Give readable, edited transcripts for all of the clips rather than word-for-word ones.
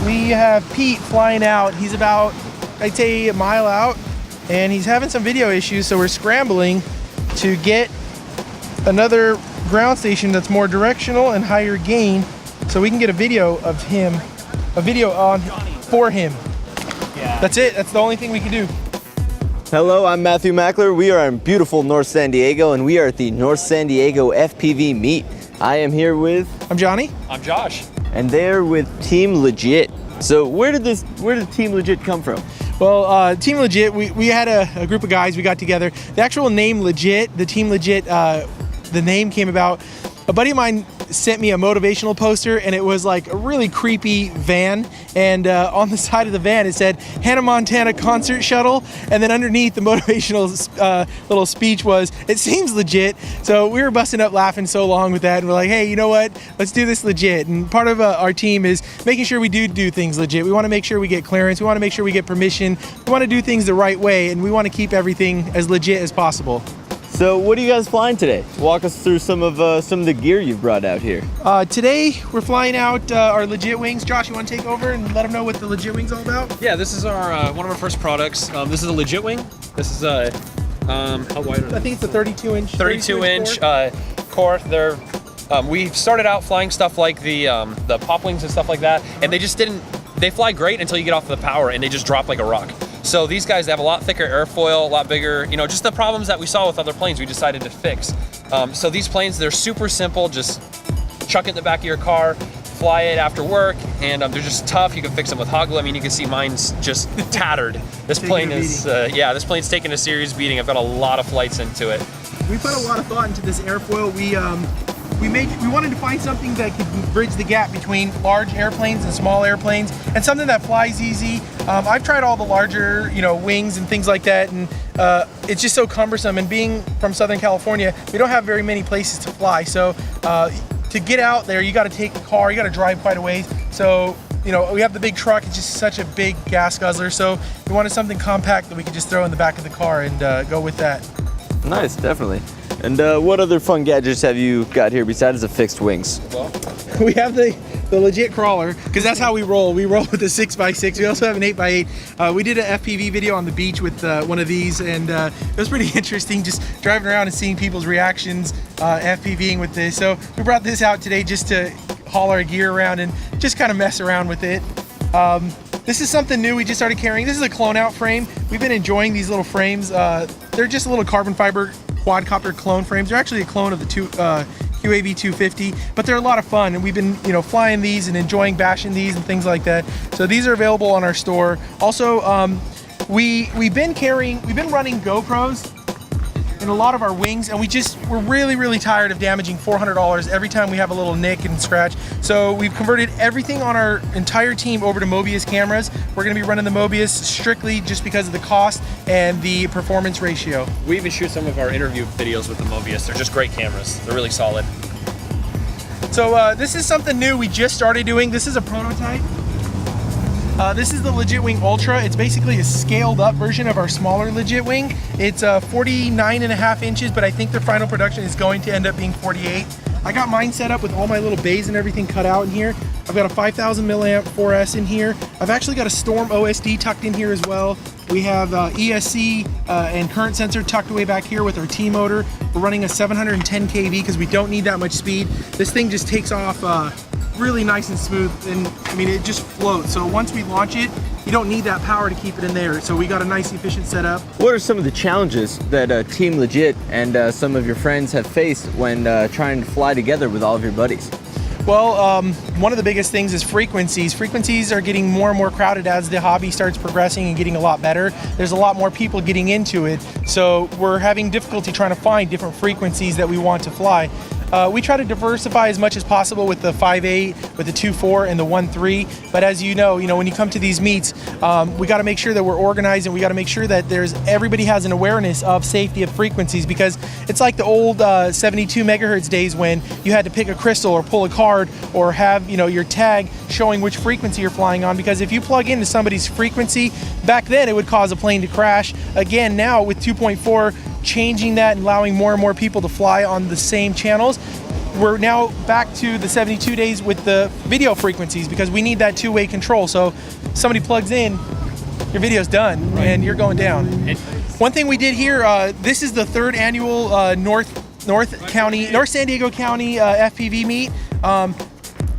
we have Pete flying out. He's about, I'd say, a mile out, and he's having some video issues, so we're scrambling to get another ground station that's more directional and higher gain, so we can get a video of him, a video on for him. Yeah. That's it. That's the only thing we can do. Hello, I'm Matthew Mackler. We are in beautiful North San Diego, and we are at the North San Diego FPV Meet. I am here with... I'm Johnny. I'm Josh. And they're with Team Legit. So where did Team Legit come from? Well, Team Legit, we had a group of guys, we got together. The actual name Legit, the Team Legit, the name came about. A buddy of mine sent me a motivational poster, and it was like a really creepy van, and on the side of the van it said Hannah Montana concert shuttle, and then underneath the motivational little speech was, "It seems legit." So we were busting up laughing so long with that, and we're like, hey, you know what, let's do this legit. And part of our team is making sure we do things legit. We want to make sure we get clearance, we want to make sure we get permission, we want to do things the right way, and we want to keep everything as legit as possible. So what are you guys flying today? Walk us through some of the gear you've brought out here. Today we're flying out our Legit wings. Josh, you want to take over and let them know what the Legit wing's all about? Yeah, this is our one of our first products. This is a Legit wing. This is a how wide are they? I think it's a 32-inch. 32-inch core. They're we started out flying stuff like the pop wings and stuff like that, and they just didn't. They fly great until you get off the power, and they just drop like a rock. So these guys, they have a lot thicker airfoil, a lot bigger, you know, just the problems that we saw with other planes we decided to fix. So these planes, they're super simple, just chuck it in the back of your car, fly it after work, and they're just tough. You can fix them with Hoggle. I mean, you can see mine's just tattered. This plane is, yeah, this plane's taking a serious beating. I've got a lot of flights into it. We put a lot of thought into this airfoil. We wanted to find something that could bridge the gap between large airplanes and small airplanes, and something that flies easy. I've tried all the larger, you know, wings and things like that, and it's just so cumbersome. And being from Southern California, we don't have very many places to fly. So to get out there, you got to take a car, you got to drive quite a ways. So, you know, we have the big truck. It's just such a big gas guzzler. So we wanted something compact that we could just throw in the back of the car and go with that. Nice, definitely. And what other fun gadgets have you got here besides the fixed wings? Well, we have the Legit crawler, because that's how we roll. We roll with a 6x6. We also have an 8x8. We did an FPV video on the beach with one of these, and it was pretty interesting just driving around and seeing people's reactions FPVing with this. So we brought this out today just to haul our gear around and just kind of mess around with it. This is something new we just started carrying. This is a clone out frame. We've been enjoying these little frames. They're just little carbon fiber quadcopter clone frames. They're actually a clone of the QAV 250, but they're a lot of fun, and we've been, you know, flying these and enjoying bashing these and things like that. So these are available on our store. Also, we've been running GoPros in a lot of our wings, and we're really tired of damaging $400 every time we have a little nick and scratch. So we've converted everything on our entire team over to Mobius cameras. We're going to be running the Mobius strictly just because of the cost and the performance ratio. We even shoot some of our interview videos with the Mobius. They're just great cameras. They're really solid. So this is something new we just started doing. This is a prototype. This is the Legit Wing Ultra. It's basically a scaled up version of our smaller Legit Wing. It's 49.5 inches, but I think the final production is going to end up being 48. I got mine set up with all my little bays and everything cut out in here. I've got a 5,000 milliamp 4S in here. I've actually got a Storm OSD tucked in here as well. We have ESC and current sensor tucked away back here with our T motor. We're running a 710 kV because we don't need that much speed. This thing just takes off really nice and smooth, and I mean, it just floats. So once we launch it, you don't need that power to keep it in there. So we got a nice efficient setup. What are some of the challenges that Team Legit and some of your friends have faced when trying to fly together with all of your buddies? Well, one of the biggest things is frequencies. Frequencies are getting more and more crowded as the hobby starts progressing and getting a lot better. There's a lot more people getting into it. So we're having difficulty trying to find different frequencies that we want to fly. We try to diversify as much as possible with the 5.8, with the 2.4, and the 1.3. But as you know, when you come to these meets, we got to make sure that we're organized, and we got to make sure that everybody has an awareness of safety of frequencies, because it's like the old 72 megahertz days when you had to pick a crystal or pull a card or have your tag showing which frequency you're flying on. Because if you plug into somebody's frequency, back then it would cause a plane to crash. Again, now with 2.4, changing that and allowing more and more people to fly on the same channels, we're now back to the 72 days with the video frequencies because we need that two-way control. So somebody plugs in, your video's done, and you're going down. One thing we did here, this is the 3rd annual North San Diego County FPV Meet,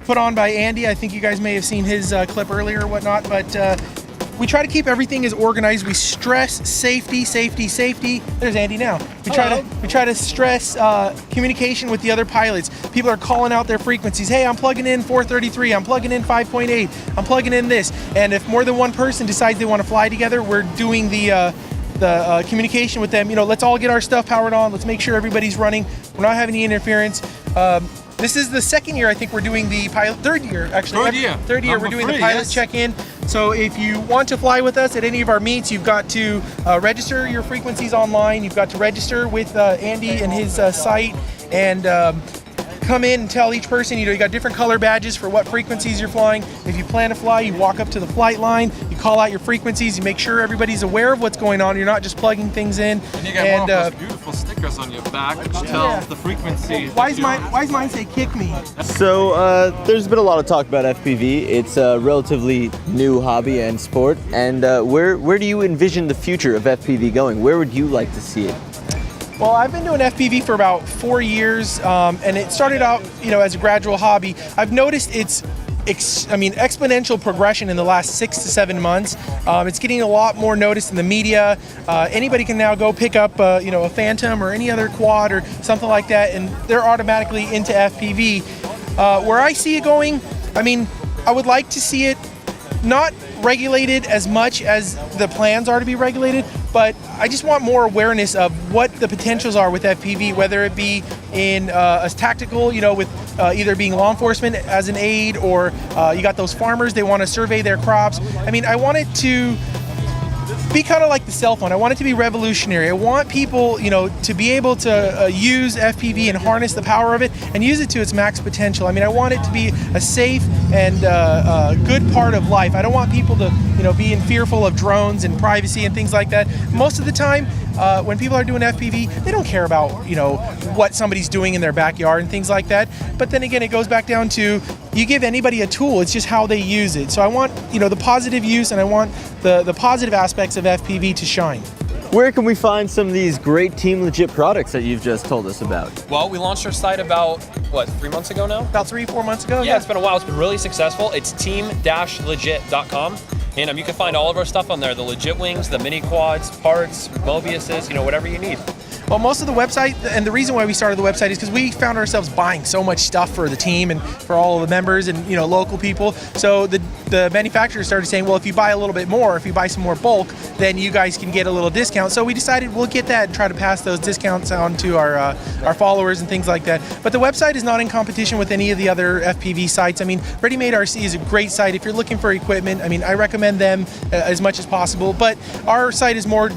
put on by Andy. I think you guys may have seen his clip earlier or whatnot, but we try to keep everything as organized. We stress safety, safety, safety. There's Andy now. We try to stress communication with the other pilots. People are calling out their frequencies. Hey, I'm plugging in 433. I'm plugging in 5.8. I'm plugging in this. And if more than one person decides they want to fly together, we're doing the communication with them. You know, let's all get our stuff powered on. Let's make sure everybody's running. We're not having any interference. This is the 2nd year I think we're doing the pilot. 3rd year actually. Third year we're doing the pilot check-in. So if you want to fly with us at any of our meets, you've got to register your frequencies online. You've got to register with Andy and his site, and come in and tell each person, you got different color badges for what frequencies you're flying. If you plan to fly, you walk up to the flight line, you call out your frequencies, you make sure everybody's aware of what's going on. You're not just plugging things in. And you get one of those beautiful stickers on your back which tells the frequency. Why's mine say kick me? So there's been a lot of talk about FPV. It's a relatively new hobby and sport. And where do you envision the future of FPV going? Where would you like to see it? Well, I've been doing FPV for about 4 years, and it started out, as a gradual hobby. I've noticed it's exponential progression in the last 6 to 7 months. It's getting a lot more notice in the media. Anybody can now go pick up, a Phantom or any other quad or something like that, and they're automatically into FPV. Where I see it going, I would like to see it not regulated as much as the plans are to be regulated, but I just want more awareness of what the potentials are with FPV, whether it be in a tactical, with either being law enforcement as an aid, or you got those farmers, they want to survey their crops. I want it to be kind of like the cell phone. I want it to be revolutionary. I want people, to be able to use FPV and harness the power of it and use it to its max potential. I want it to be a safe and good part of life. I don't want people to, being fearful of drones and privacy and things like that. Most of the time, when people are doing FPV, they don't care about, what somebody's doing in their backyard and things like that. But then again, it goes back down to, you give anybody a tool, it's just how they use it. So I want, the positive use, and I want the positive aspects of FPV to shine. Where can we find some of these great Team Legit products that you've just told us about? Well, we launched our site about, 3 months ago now? About 3-4 months ago? Yeah, it's been a while. It's been really successful. It's team-legit.com. And you can find all of our stuff on there, the legit wings, the mini quads, parts, Mobiuses, whatever you need. Well, most of the website, and the reason why we started the website is because we found ourselves buying so much stuff for the team and for all of the members and local people. So the manufacturers started saying, well, if you buy a little bit more, if you buy some more bulk, then you guys can get a little discount. So we decided we'll get that and try to pass those discounts on to our followers and things like that. But the website is not in competition with any of the other FPV sites. Ready Made RC is a great site if you're looking for equipment. I recommend them as much as possible. But our site is more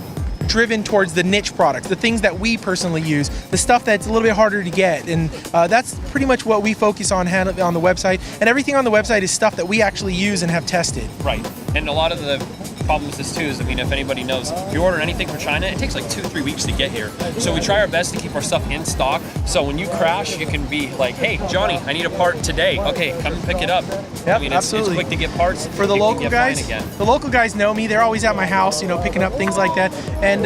driven towards the niche products, the things that we personally use, the stuff that's a little bit harder to get, and that's pretty much what we focus on the website. And everything on the website is stuff that we actually use and have tested. Right. And a lot of the problem with this too is, if anybody knows, if you order anything from China, it takes like 2-3 weeks to get here. So we try our best to keep our stuff in stock. So when you crash, you can be like, hey, Johnny, I need a part today. Okay, come and pick it up. Yep, It's absolutely. quick to get parts. For the local guys, the local guys know me. They're always at my house, picking up things like that. And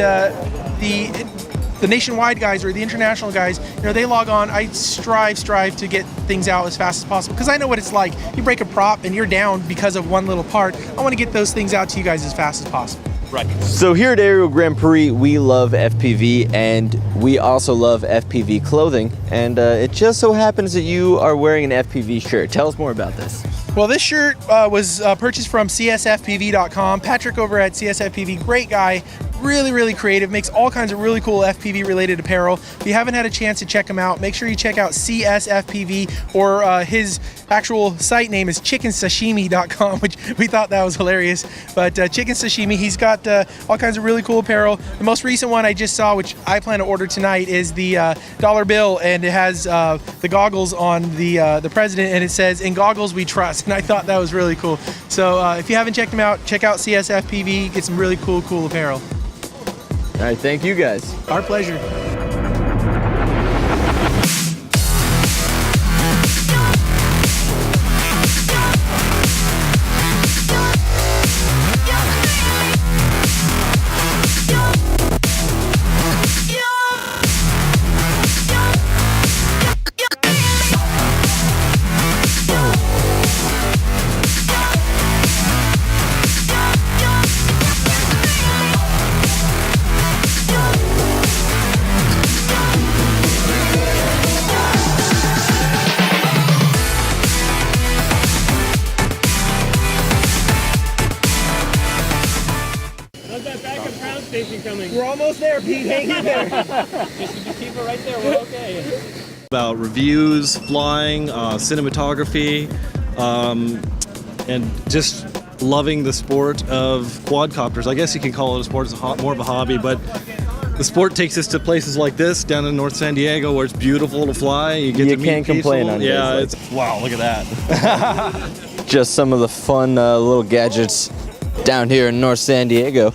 the nationwide guys or the international guys, they log on. I strive to get things out as fast as possible because I know what it's like. You break a prop and you're down because of one little part. I want to get those things out to you guys as fast as possible. Right. So here at Aerial Grand Prix, we love FPV, and we also love FPV clothing. And it just so happens that you are wearing an FPV shirt. Tell us more about this. Well, this shirt was purchased from CSFPV.com. Patrick over at CSFPV, great guy, really creative, makes all kinds of really cool FPV related apparel. If you haven't had a chance to check him out, make sure you check out CSFPV, or his actual site name is chickensashimi.com, which we thought that was hilarious. But Chicken Sashimi, he's got all kinds of really cool apparel. The most recent one I just saw, which I plan to order tonight, is the dollar bill, and it has the goggles on the president, and it says, "In goggles we trust." And I thought that was really cool. So if you haven't checked them out, check out CSFPV, get some really cool apparel. All right, thank you guys. Our pleasure. We're almost there, Pete. Hang in there. Just keep it right there. We're okay. About reviews, flying, cinematography, and just loving the sport of quadcopters. I guess you can call it a sport. It's more of a hobby, but the sport takes us to places like this down in North San Diego where it's beautiful to fly. You get to meet can't complain people. on Yeah, days it's wow. Look at that. Just some of the fun little gadgets down here in North San Diego.